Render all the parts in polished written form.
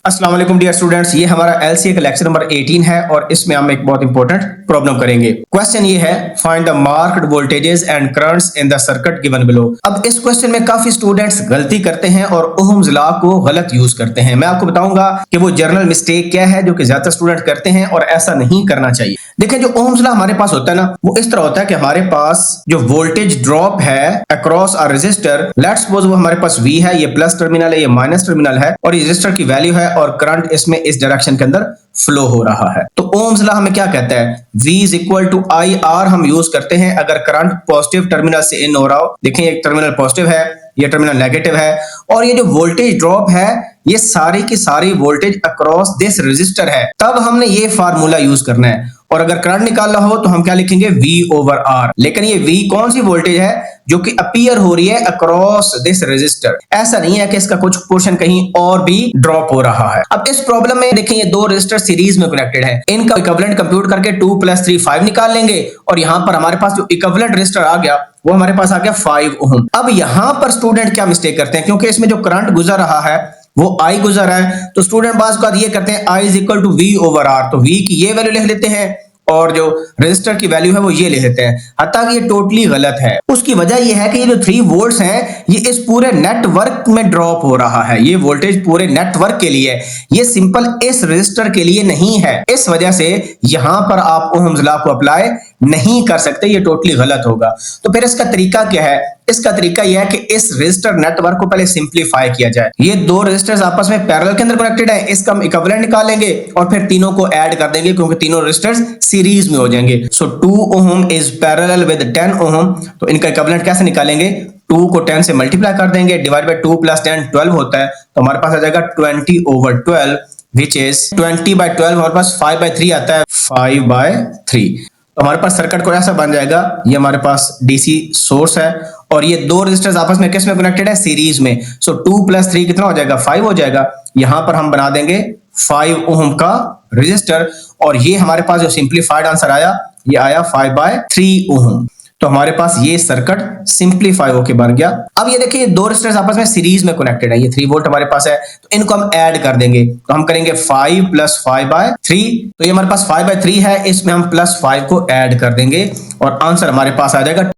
अस्सलाम वालेकुम dear students, ये हमारा एलसीए का लेक्चर नंबर 18 है और इसमें हम एक बहुत इंपॉर्टेंट प्रॉब्लम करेंगे। क्वेश्चन ये है, find the marked voltages and currents in the circuit given below. अब इस क्वेश्चन में काफी स्टूडेंट्स गलती करते हैं और ओहम्स लॉ को गलत यूज करते हैं। मैं आपको बताऊंगा कि वो जनरल मिस्टेक क्या है जो कि ज्यादा स्टूडेंट करते हैं और ऐसा नहीं करना चाहिए। देखिए, जो ओहम्स लॉ हमारे पास होता है ना, वो इस तरह होता है कि हमारे पास जो वोल्टेज ड्रॉप है across a resistor, let's suppose वो हमारे पास V है, ये प्लस टर्मिनल है, ये माइनस टर्मिनल है और ये रेजिस्टर की वैल्यू है और करंट इसमें इस डायरेक्शन के अंदर फ्लो हो रहा है। तो ओम्स लॉ हमें क्या कहता है, V is equal to I R हम यूज करते हैं अगर करंट पॉजिटिव टर्मिनल से इन हो रहा हो। देखें, एक टर्मिनल पॉजिटिव है, ये टर्मिनल नेगेटिव है और ये जो वोल्टेज ड्रॉप है ये सारी की सारी वोल्टेज अक्रॉस दिस रेजिस्टर है, तब हमने ये फार्मूला यूज करना है। और अगर करंट निकालना हो तो हम क्या लिखेंगे, V ओवर R। लेकिन ये V कौन सी वोल्टेज है जो कि अपीयर हो रही है अक्रॉस दिस रेजिस्टर। ऐसा नहीं है कि इसका कुछ पोर्शन कहीं और भी ड्रॉप हो रहा है। अब इस प्रॉब्लम में देखें, ये दो रेजिस्टर सीरीज में कनेक्टेड है, इनका इक्विवेलेंट कंप्यूट करके 2 + 3 5 निकाल लेंगे और यहां पर हमारे पास जो इक्विवेलेंट रेजिस्टर आ गया वो हमारे पास आ गया 5 ओम। अब यहां पर स्टूडेंट क्या मिस्टेक करते हैं, क्योंकि इसमें जो करंट गुजर रहा है वो I गुजर रहा है, तो स्टूडेंट बात का ये करते हैं I is equal to V over R। तो V की ये वैल्यू लिख लेते हैं और जो रेजिस्टर की वैल्यू है वो ये ले लेते हैं, हालांकि ये टोटली गलत है। उसकी वजह ये है कि ये जो 3 वोल्ट्स हैं ये इस पूरे नेटवर्क में ड्रॉप हो रहा है। ये वोल्टेज पूरे नेटवर्क के लिए है, ये सिंपल इस रेजिस्टर के लिए नहीं है। इस वजह से यहां पर आप ओहम्स लॉ को अप्लाई नहीं कर सकते, ये टोटली गलत होगा। तो फिर इसका तरीका क्या है, इसका तरीका यह है कि इस रेजिस्टर नेटवर्क को पहले सिंपलीफाई किया जाए। ये दो रेजिस्टर्स आपस में पैरेलल के अंदर कनेक्टेड है, इसका हम इक्विवेलेंट निकालेंगे और फिर तीनों को ऐड कर देंगे क्योंकि तीनों रेजिस्टर्स सीरीज में हो जाएंगे। सो 2 ओम इज पैरेलल विद 10 ओम। तो इनका इक्विवेलेंट कैसे निकालेंगे, 2 को 10 से मल्टीप्लाई कर देंगे, डिवाइड बाय 2 + 10 12 होता है, तो हमारे पास आ जाएगा 20 ओवर 12 विच इज 20/12। हमारे पास 5/3 आता है, 5/3। तो हमारे पास सर्किट को ऐसा बन जाएगा, ये हमारे पास डीसी सोर्स है और ये दो रेजिस्टर्स आपस में किस में कनेक्टेड है, सीरीज में। सो 2 + 3 कितना हो जाएगा, 5 हो जाएगा। यहां पर हम बना देंगे 5 ओम का रेजिस्टर और ये हमारे पास जो सिंपलीफाइड आंसर आया ये आया 5/3 ओम। तो हमारे पास ये सर्किट सिंपलीफाई होके बन गया। अब ये देखिए, दो रेजिस्टर्स आपस में सीरीज में कनेक्टेड है, ये 3 वोल्ट हमारे पास है, तो इनको हम ऐड कर देंगे। तो हम करेंगे 5 + 5/3, तो ये हमारे पास 5/3 है, इसमें हम +5 को ऐड कर देंगे और आंसर हमारे पास आ जाएगा।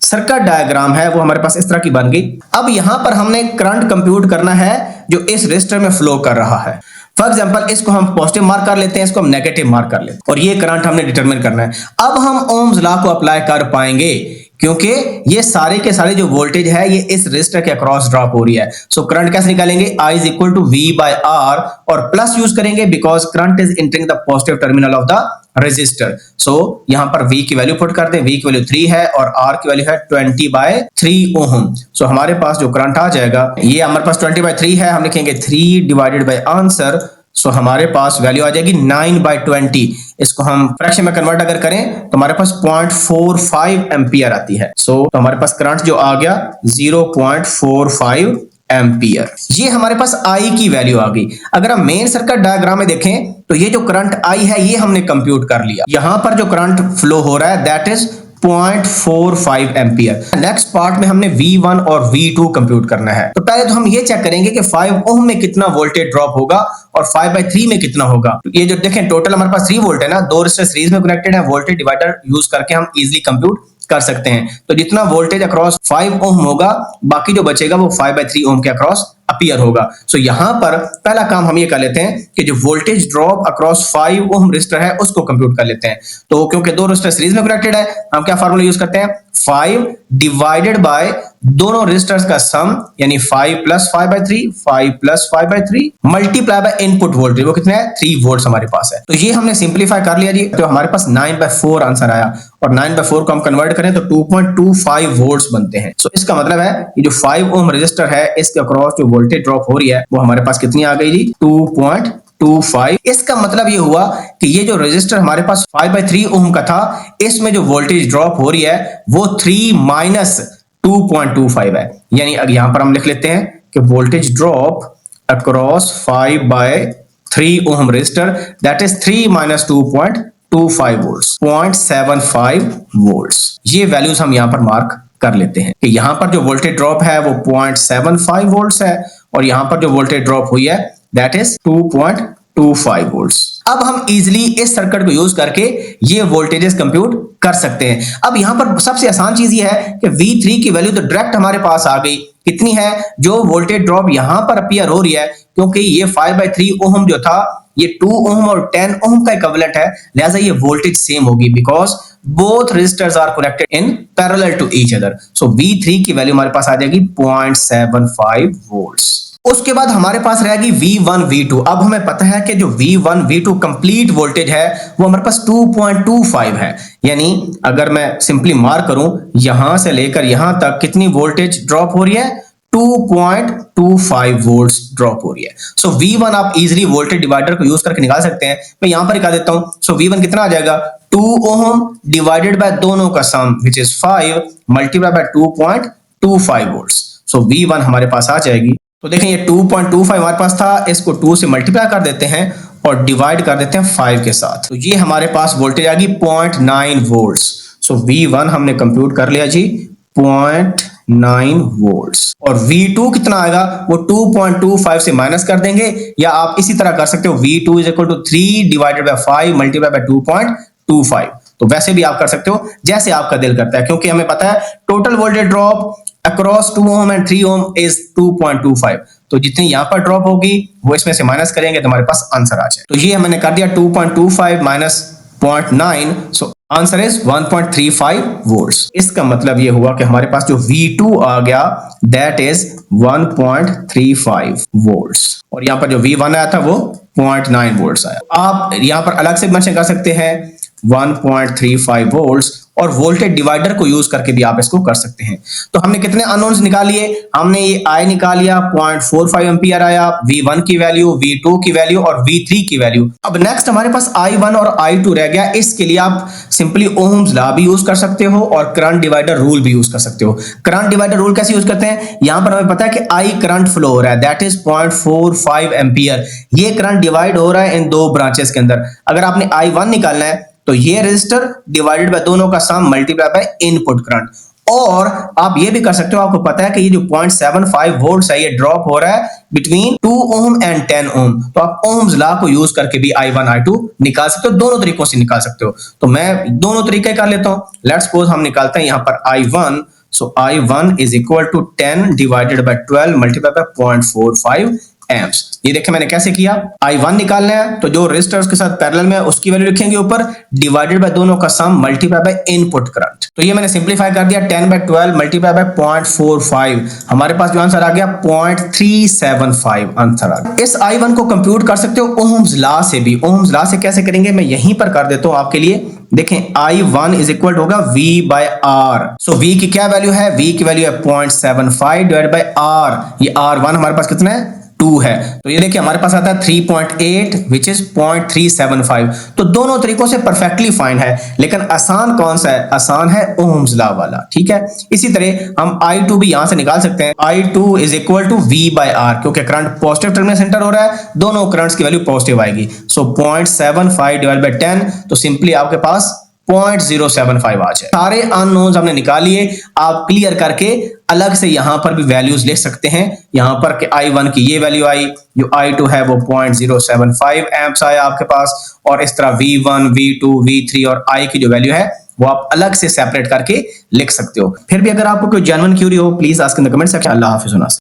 सर्किट डायग्राम है वो हमारे पास इस तरह की बन गई। अब यहां पर हमने करंट कंप्यूट करना है जो इस रेजिस्टर में फ्लो कर रहा है। फॉर एग्जांपल, इसको हम पॉजिटिव मार्क कर लेते हैं, इसको हम नेगेटिव मार्क कर लेते हैं और ये करंट हमने डिटरमिन करना है। अब हम ओम्स लॉ को अप्लाई कर पाएंगे क्योंकि ये सारे के सारे जो वोल्टेज है ये इस रेजिस्टर के अक्रॉस ड्रॉप हो रही है। सो करंट कैसे निकालेंगे, I is equal to V/R और प्लस यूज करेंगे because current is entering the positive terminal of the resistor. So यहां पर V की वैल्यू पुट करते हैं, V की वैल्यू 3 है और R की वैल्यू है 20/3 ओम। सो हमारे पास जो करंट आ जाएगा, ये हमारे पास 20/3 है, हम लिखेंगे 3 डिवाइडेड बाय आंसर। सो हमारे पास वैल्यू आ जाएगी 9/20। इसको हम फ्रैक्शन में कन्वर्ट अगर करें तो हमारे पास 0.45 एम्पियर आती है। सो तो हमारे पास करंट जो आ गया 0.45 एम्पियर। ये हमारे पास I की वैल्यू आ गई। अगर हम मेन सर्किट डायग्राम में देखें तो ये जो करंट I है ये हमने कंप्यूट कर लिया। यहां पर जो करंट फ्लो हो रहा है that is 0.45 ampere. Next part में हमने V1 और V2 कंप्यूट करना है। तो पहले तो हम ये चेक करेंगे कि 5 ओम में कितना वोल्टेज ड्रॉप होगा और 5/3 में कितना होगा। तो ये जो देखें, टोटल हमारे पास 3 वोल्ट है ना, दो रेजिस्टर सीरीज में कनेक्टेड है, वोल्टेज डिवाइडर यूज करके हम इजीली कंप्यूट कर सकते हैं। तो जितना वोल्टेज अक्रॉस 5 ओम होगा, बाकी जो बचेगा वो 5/3 ओम के अक्रॉस अपीयर होगा। सो यहां पर पहला काम हम ये कर लेते हैं कि जो voltage drop across 5 ohm resistor है उसको कंप्यूट कर लेते हैं। तो क्योंकि दो रेजिस्टर सीरीज में कनेक्टेड है, हम क्या फार्मूला यूज करते हैं, 5 डिवाइडेड बाय दोनों रेजिस्टर्स का सम, यानी 5 + 5/3, 5 + 5/3 मल्टीप्लाई बाय इनपुट वोल्टेज, वो कितना है, 3 वोल्ट्स हमारे पास है। तो ये हमने सिंपलीफाई कर लिया जी, तो हमारे पास 9/4 आंसर आया और 9/4 को हम कन्वर्ट करें तो 2.25 वोल्ट्स बनते हैं। सो इसका मतलब है ये जो 5 ओम रेजिस्टर है इसके अक्रॉस जो वोल्टेज ड्रॉप हो रही है वो हमारे पास कितनी आ गई जी, 2.25। इसका मतलब ये हुआ कि ये जो रेजिस्टर हमारे पास 5/3 ओम का था, इसमें जो वोल्टेज ड्रॉप हो रही है वो 3 - 2.25 है। यानी यहां पर हम लिख लेते हैं कि voltage drop across 5/3 ohm resistor that is 3 - 2.25 volts, 0.75 volts. ये वैल्यूज हम यहां पर मार्क कर लेते हैं कि यहां पर जो वोल्टेज ड्रॉप है वो 0.75 वोल्ट्स है और यहां पर जो वोल्टेज ड्रॉप हुई है दैट इज 2.25 वोल्ट्स। अब हम इजीली इस सर्किट को यूज करके ये वोल्टेजेस कंप्यूट कर सकते हैं। अब यहां पर सबसे आसान चीज ये है कि V3 की वैल्यू तो डायरेक्ट हमारे पास आ गई। कितनी है? जो वोल्टेज ड्रॉप यहां पर अपीयर हो रही है, क्योंकि ये 5/3 ओम जो था ये 2 ओम और 10 ओम का इक्विवेलेंट है, लिहाजा ये वोल्टेज सेम होगी because both resistors are connected in parallel to each other. So V3 की वैल्यू हमारे पास आ जाएगी 0.75 वोल्ट्स। उसके बाद हमारे पास रहेगी V1 V2। अब हमें पता है कि जो V1 V2 कंप्लीट वोल्टेज है वो हमारे पास 2.25 है, यानी अगर मैं सिंपली मार्क करूं यहां से लेकर यहां तक कितनी वोल्टेज ड्रॉप हो रही है? 2.25 वोल्ट्स ड्रॉप हो रही है। सो V1 आप इजीली वोल्टेज डिवाइडर को यूज करके निकाल सकते हैं। मैं यहां पर निकाल देता हूं। सो V1 कितना आ जाएगा? 2 ओम डिवाइडेड बाय दोनों का sum which is 5 multiply by 2.25 volts. So V1 हमारे पास आ जाएगी। तो देखें ये 2.25 हमारे पास था, इसको 2 से मल्टीप्लाई कर देते हैं और डिवाइड कर देते हैं 5 के साथ, तो ये हमारे पास वोल्टेज आ गई 0.9 वोल्ट्स। सो V1 हमने कंप्यूट कर लिया जी 0.9 वोल्ट्स। और V2 कितना आएगा? वो 2.25 से माइनस कर देंगे, या आप इसी तरह कर सकते हो V2 is equal to 3 divided by 5 multiply by 2.25। तो वैसे भी आप कर सकते हो जैसे आपका दिल करता है, क्योंकि हमें पता है total voltage drop across 2 ohm and 3 ohm is 2.25। तो जितनी यहां पर ड्रॉप होगी वो इसमें से माइनस करेंगे तो हमारे पास आंसर आ जाए। तो ये मैंने कर दिया 2.25 minus 0.9, so answer is 1.35 volts. इसका मतलब ये हुआ कि हमारे पास जो V2 आ गया दैट इज 1.35 वोल्ट्स, और यहां पर जो V1 आया था वो 0.9 वोल्ट्स आया। आप यहां पर अलग से मेंशन कर सकते हैं 1.35 वोल्ट्स, और वोल्टेज डिवाइडर को यूज करके भी आप इसको कर सकते हैं। तो हमने कितने अननोन्स निकाल लिए? हमने ये I निकाल लिया, 0.45 एम्पियर आया, V1 की वैल्यू, V2 की वैल्यू और V3 की वैल्यू। अब नेक्स्ट हमारे पास I1 और I2 रह गया। इसके लिए आप सिंपली ओम्स लॉ भी यूज कर सकते हो और करंट डिवाइडर रूल भी यूज कर सकते हो। करंट डिवाइडर रूल कैसे यूज करते हैं? यहां पर हमें पता है कि I करंट फ्लो हो रहा है, दैट इज 0.45 एम्पियर। ये करंट डिवाइड हो रहा है इन दो ब्रांचेस के अंदर। अगर आपने I1 निकालना है तो ये रेजिस्टर डिवाइडेड बाय दोनों का सम मल्टीप्लाई बाय इनपुट करंट। और आप ये भी कर सकते हो, आपको पता है कि ये जो 0.75 वोल्ट्स है ये ड्रॉप हो रहा है बिटवीन 2 ओम एंड 10 ओम। तो आप ओम्स लॉ को यूज करके भी I1 I2 निकाल सकते हो, दोनों तरीकों से निकाल सकते हो। तो मैं दोनों तरीके कर लेता हूं। लेट्स सपोज हम निकालते हैं यहां पर I1। So I1 is equal to 10 divided by 12 multiply by 0.45 amps. ये देखिए मैंने कैसे किया। I1 निकालना है तो जो रेजिस्टर उसके साथ पैरेलल में उसकी वैल्यू लिखेंगे ऊपर, डिवाइडेड बाय दोनों का सम मल्टीप्लाई बाय इनपुट करंट। तो ये मैंने सिंपलीफाई कर दिया, 10/12 मल्टीप्लाई बाय 0.45। हमारे पास जो आंसर आ गया 0.375 आंसर आ गया। इस I1 को कंप्यूट कर सकते हो ओम्स लॉ से भी। ओम्स लॉ से कैसे करेंगे मैं यहीं पर कर देता हूं आपके लिए। देखें I1 इज इक्वल होगा V by R। So V की क्या वैल्यू है? V की वैल्यू है 0.75 डिवाइडेड बाय R। ये R1 हमारे पास कितना है? 2 है। तो ये देखिए हमारे पास आता है 3.8 विच इज 0.375। तो दोनों तरीकों से परफेक्टली फाइन है, लेकिन आसान कौन सा है? आसान है ओम्स लॉ वाला, ठीक है। इसी तरह हम I2 भी यहां से निकाल सकते हैं। I2 is equal to V by R, क्योंकि करंट पॉजिटिव टर्मिनल से एंटर हो रहा है, दोनों करंट्स की वैल्यू पॉजिटिव आएगी। सो 0.75 डिवाइड बाय 10, तो सिंपली आपके पास 0.075 आ जाए। सारे अननोन्स हमने निकाल लिए। आप क्लियर करके अलग से यहां पर भी वैल्यूज लिख सकते हैं। यहां पर कि I1 की ये वैल्यू आई, जो I2 है वो 0.075 एम्प्स आया आपके पास, और इस तरह V1, V2, V3 और I की जो वैल्यू है वो आप अलग से सेपरेट करके लिख सकते हो। फिर भी अगर आपको कोई जेन्युइन क्यूरी हो please ask in the comment section. अल्लाह हाफिज़।